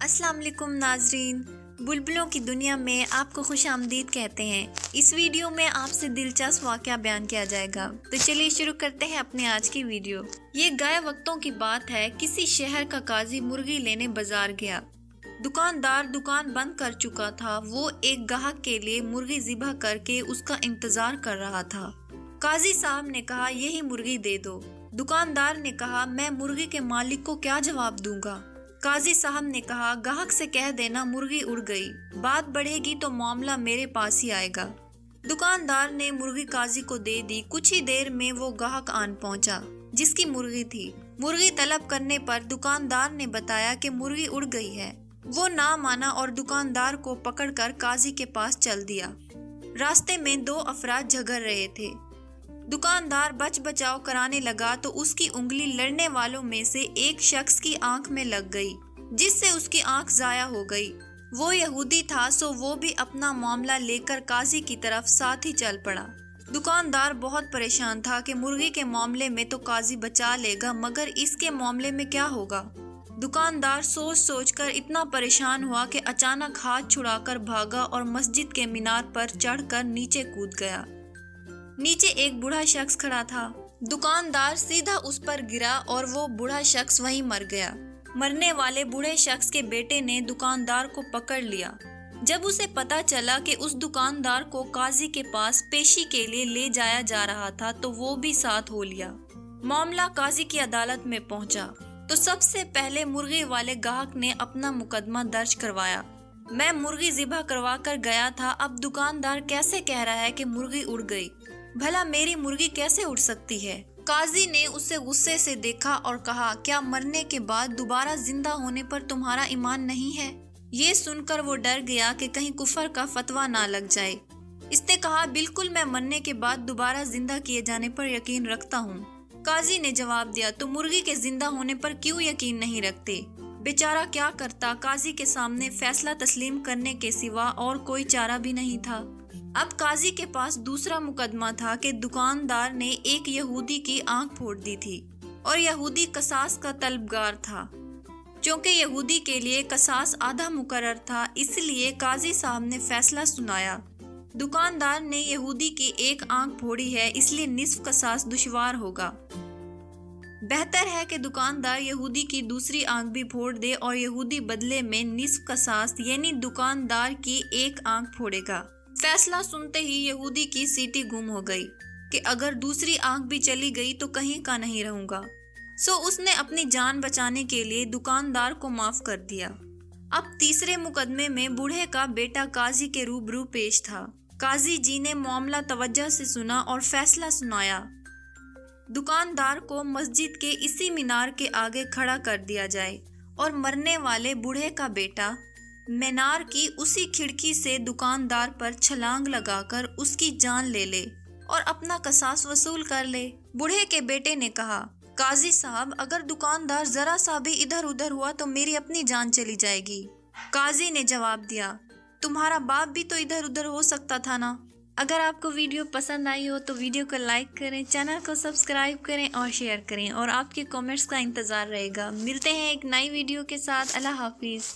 अस्सलाम वालेकुम नाजरीन, बुलबुलों की दुनिया में आपको खुश आमदीद कहते हैं। इस वीडियो में आपसे दिलचस्प वाक़या बयान किया जाएगा, तो चलिए शुरू करते हैं अपने आज की वीडियो। ये गए वक्तों की बात है। किसी शहर का काजी मुर्गी लेने बाजार गया। दुकानदार दुकान बंद कर चुका था। वो एक गाहक के लिए मुर्गी ज़िबह करके उसका इंतजार कर रहा था। काजी साहब ने कहा, यही मुर्गी दे दो। दुकानदार ने कहा, मैं मुर्गी के मालिक को क्या जवाब दूंगा। काजी साहब ने कहा, गाहक से कह देना मुर्गी उड़ गई। बात बढ़ेगी तो मामला मेरे पास ही आएगा। दुकानदार ने मुर्गी काजी को दे दी। कुछ ही देर में वो गाहक आन पहुंचा जिसकी मुर्गी थी। मुर्गी तलब करने पर दुकानदार ने बताया कि मुर्गी उड़ गई है। वो ना माना और दुकानदार को पकड़कर काजी के पास चल दिया। रास्ते में दो अफराद झगड़ रहे थे। दुकानदार बच बचाव कराने लगा तो उसकी उंगली लड़ने वालों में से एक शख्स की आंख में लग गई, जिससे उसकी आंख जाया हो गई। वो यहूदी था, सो वो भी अपना मामला लेकर काजी की तरफ साथ ही चल पड़ा। दुकानदार बहुत परेशान था कि मुर्गी के मामले में तो काजी बचा लेगा, मगर इसके मामले में क्या होगा। दुकानदार सोच सोच कर इतना परेशान हुआ कि अचानक हाथ छुड़ाकर भागा और मस्जिद के मीनार पर चढ़कर नीचे कूद गया। नीचे एक बूढ़ा शख्स खड़ा था। दुकानदार सीधा उस पर गिरा और वो बूढ़ा शख्स वहीं मर गया। मरने वाले बूढ़े शख्स के बेटे ने दुकानदार को पकड़ लिया। जब उसे पता चला कि उस दुकानदार को काजी के पास पेशी के लिए ले जाया जा रहा था, तो वो भी साथ हो लिया। मामला काजी की अदालत में पहुंचा तो सबसे पहले मुर्गी वाले गाहक ने अपना मुकदमा दर्ज करवाया। मैं मुर्गी ज़िबह करवा कर गया था, अब दुकानदार कैसे कह रहा है कि मुर्गी उड़ गई। भला मेरी मुर्गी कैसे उड़ सकती है। काजी ने उसे गुस्से से देखा और कहा, क्या मरने के बाद दोबारा जिंदा होने पर तुम्हारा ईमान नहीं है। ये सुनकर वो डर गया कि कहीं कुफर का फतवा ना लग जाए। इसने कहा, बिल्कुल, मैं मरने के बाद दोबारा जिंदा किए जाने पर यकीन रखता हूँ। काजी ने जवाब दिया, तो मुर्गी के जिंदा होने पर क्यों यकीन नहीं रखते। बेचारा क्या करता। काजी के सामने फैसला तस्लीम करने के सिवा और कोई चारा भी नहीं था। अब काजी के पास दूसरा मुकदमा था कि दुकानदार ने एक यहूदी की आंख फोड़ दी थी और यहूदी कसास का तलबगार था। चूंकि यहूदी के लिए कसास आधा मुकर्रर था, इसलिए काजी साहब ने फैसला सुनाया। दुकानदार ने यहूदी की एक आंख फोड़ी है, इसलिए निस्फ कसास दुश्वार होगा। बेहतर है कि दुकानदार यहूदी की दूसरी आंख भी फोड़ दे और यहूदी बदले में निस्फ कसास यानी दुकानदार की एक आंख फोड़ेगा। फैसला सुनते ही यहूदी की सीटी गुम हो गई कि अगर दूसरी आंख भी चली गई तो कहीं का नहीं रहूंगा। सो उसने अपनी जान बचाने के लिए दुकानदार को माफ कर दिया। अब तीसरे मुकदमे में बूढ़े का बेटा काजी के रूबरू पेश था। काजी जी ने मामला तवज्जो से सुना और फैसला सुनाया। दुकानदार को मस्जिद के इसी मीनार के आगे खड़ा कर दिया जाए और मरने वाले बूढ़े का बेटा मीनार की उसी खिड़की से दुकानदार पर छलांग लगाकर उसकी जान ले ले और अपना कसास वसूल कर ले। बूढ़े के बेटे ने कहा, काजी साहब, अगर दुकानदार जरा सा भी इधर उधर हुआ तो मेरी अपनी जान चली जाएगी। काजी ने जवाब दिया, तुम्हारा बाप भी तो इधर उधर हो सकता था ना। अगर आपको वीडियो पसंद आई हो तो वीडियो को लाइक करें, चैनल को सब्सक्राइब करें और शेयर करें, और आपके कमेंट्स का इंतज़ार रहेगा। मिलते हैं एक नई वीडियो के साथ। अल्लाह हाफिज़।